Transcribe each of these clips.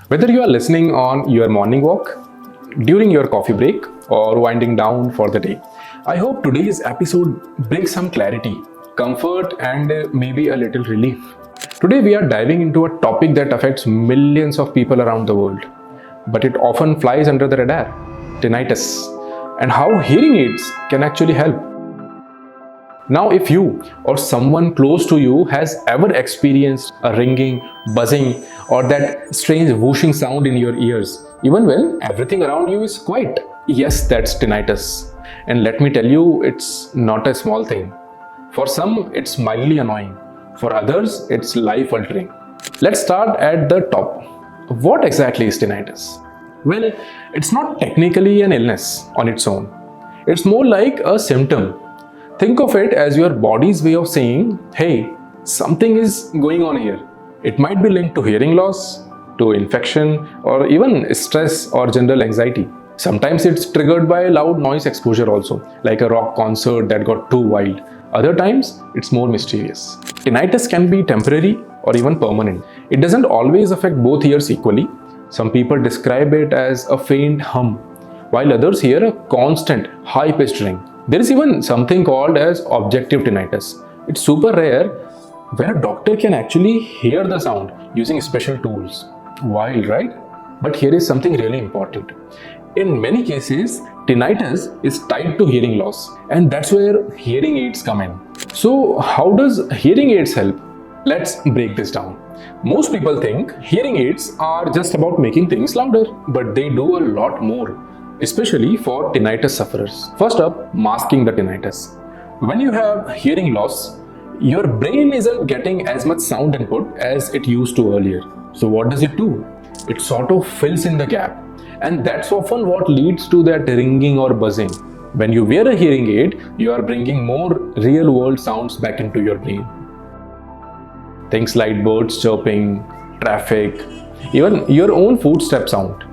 Whether you are listening on your morning walk, during your coffee break, or winding down for the day, I hope today's episode brings some clarity, comfort, and maybe a little relief. Today, we are diving into a topic that affects millions of people around the world, but it often flies under the radar: tinnitus, and how hearing aids can actually help. Now, if you or someone close to you has ever experienced a ringing, buzzing, or that strange whooshing sound in your ears, even when everything around you is quiet, yes, that's tinnitus. And let me tell you, it's not a small thing. For some, it's mildly annoying. For others, it's life-altering. Let's start at the top. What exactly is tinnitus? Well, it's not technically an illness on its own. It's more like a symptom. Think of it as your body's way of saying, hey, something is going on here. It might be linked to hearing loss, to infection, or even stress or general anxiety. Sometimes it's triggered by loud noise exposure also, like a rock concert that got too wild. Other times, it's more mysterious. Tinnitus can be temporary or even permanent. It doesn't always affect both ears equally. Some people describe it as a faint hum, while others hear a constant, high-pitched ring. There is even something called as objective tinnitus. It's super rare, where a doctor can actually hear the sound using special tools. Wild, right? But here is something really important. In many cases, tinnitus is tied to hearing loss, and that's where hearing aids come in. So, how does hearing aids help? Let's break this down. Most people think hearing aids are just about making things louder, but they do a lot more, especially for tinnitus sufferers. First up, masking the tinnitus. When you have hearing loss, your brain isn't getting as much sound input as it used to earlier. So what does it do? It sort of fills in the gap. And that's often what leads to that ringing or buzzing. When you wear a hearing aid, you are bringing more real-world sounds back into your brain. Things like birds chirping, traffic, even your own footstep sound.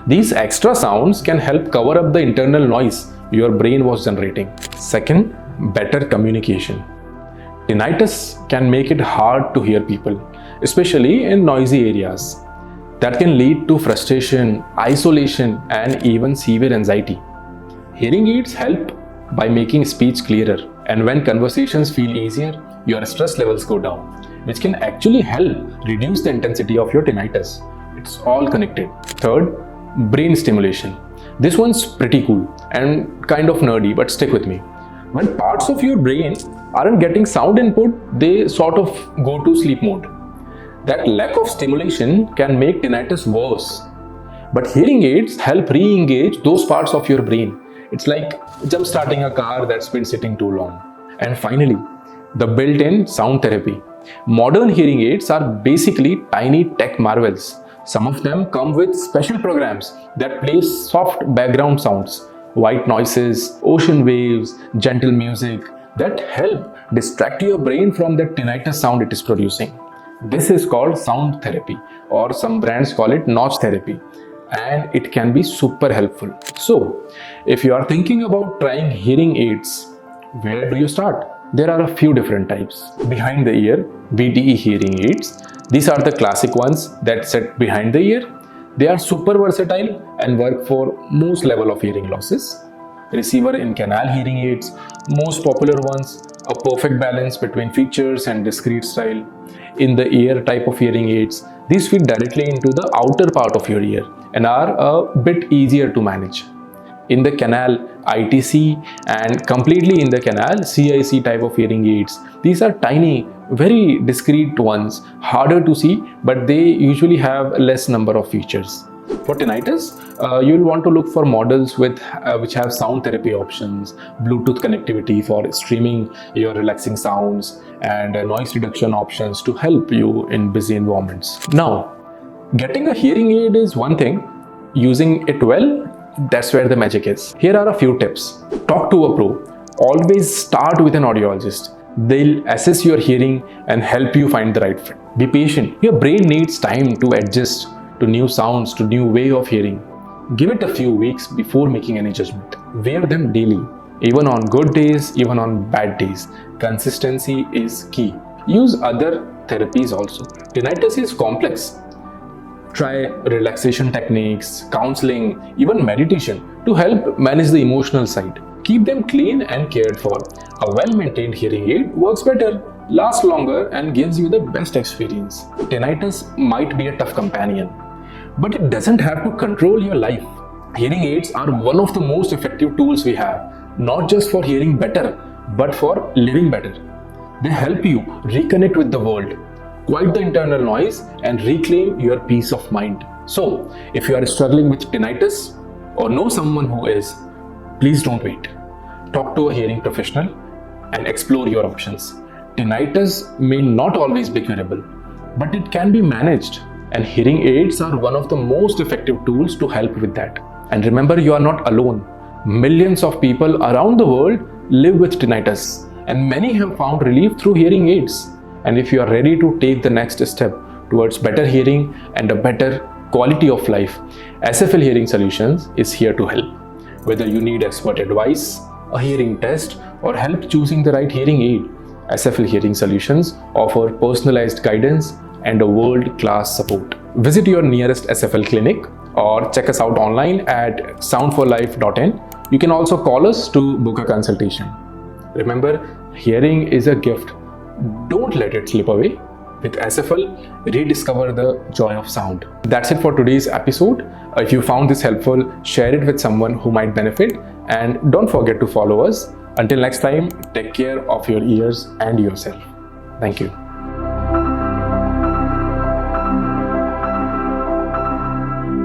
These extra sounds can help cover up the internal noise your brain was generating. Second, better communication. Tinnitus can make it hard to hear people, especially in noisy areas. That can lead to frustration, isolation, and even severe anxiety. Hearing aids help by making speech clearer, and when conversations feel easier, your stress levels go down, which can actually help reduce the intensity of your tinnitus. It's all connected. Third, brain stimulation. This one's pretty cool and kind of nerdy, but stick with me. When parts of your brain aren't getting sound input, they sort of go to sleep mode. That lack of stimulation can make tinnitus worse. But hearing aids help re-engage those parts of your brain. It's like jump-starting a car that's been sitting too long. And finally, the built-in sound therapy. Modern hearing aids are basically tiny tech marvels. Some of them come with special programs that play soft background sounds, white noises, ocean waves, gentle music that help distract your brain from the tinnitus sound it is producing. This is called sound therapy, or some brands call it notch therapy, and it can be super helpful. So, if you are thinking about trying hearing aids, where do you start? There are a few different types. Behind the ear, BTE hearing aids. These are the classic ones that sit behind the ear. They are super versatile and work for most level of hearing losses. Receiver in canal hearing aids, most popular ones, a perfect balance between features and discrete style. In the ear type of hearing aids, these fit directly into the outer part of your ear and are a bit easier to manage. In the canal, ITC, and completely in the canal, CIC type of hearing aids. These are tiny, very discrete ones, harder to see, but they usually have less number of features. For tinnitus, you'll want to look for models which have sound therapy options, Bluetooth connectivity for streaming your relaxing sounds, and noise reduction options to help you in busy environments. Now, getting a hearing aid is one thing. Using it well, that's where the magic is. Here are a few tips. Talk to a pro. Always start with an audiologist. They'll assess your hearing and help you find the right fit. Be patient. Your brain needs time to adjust to new sounds, to new way of hearing. Give it a few weeks before making any judgment. Wear them daily, even on good days, even on bad days. Consistency is key. Use other therapies also. Tinnitus is complex. Try relaxation techniques, counseling, even meditation to help manage the emotional side. Keep them clean and cared for. A well-maintained hearing aid works better, lasts longer, and gives you the best experience. Tinnitus might be a tough companion, but it doesn't have to control your life. Hearing aids are one of the most effective tools we have, not just for hearing better, but for living better. They help you reconnect with the world, quiet the internal noise, and reclaim your peace of mind. So, if you are struggling with tinnitus or know someone who is, please don't wait. Talk to a hearing professional and explore your options. Tinnitus may not always be curable, but it can be managed, and hearing aids are one of the most effective tools to help with that. And remember, you are not alone. Millions of people around the world live with tinnitus, and many have found relief through hearing aids. And if you are ready to take the next step towards better hearing and a better quality of life, SFL Hearing Solutions is here to help. Whether you need expert advice, a hearing test, or help choosing the right hearing aid, SFL Hearing Solutions offer personalized guidance and a world-class support. Visit your nearest SFL clinic or check us out online at soundforlife.in. You can also call us to book a consultation. Remember, hearing is a gift. Don't let it slip away. With SFL, rediscover the joy of sound. That's it for today's episode. If you found this helpful, share it with someone who might benefit, and don't forget to follow us. Until next time, take care of your ears and yourself. Thank you.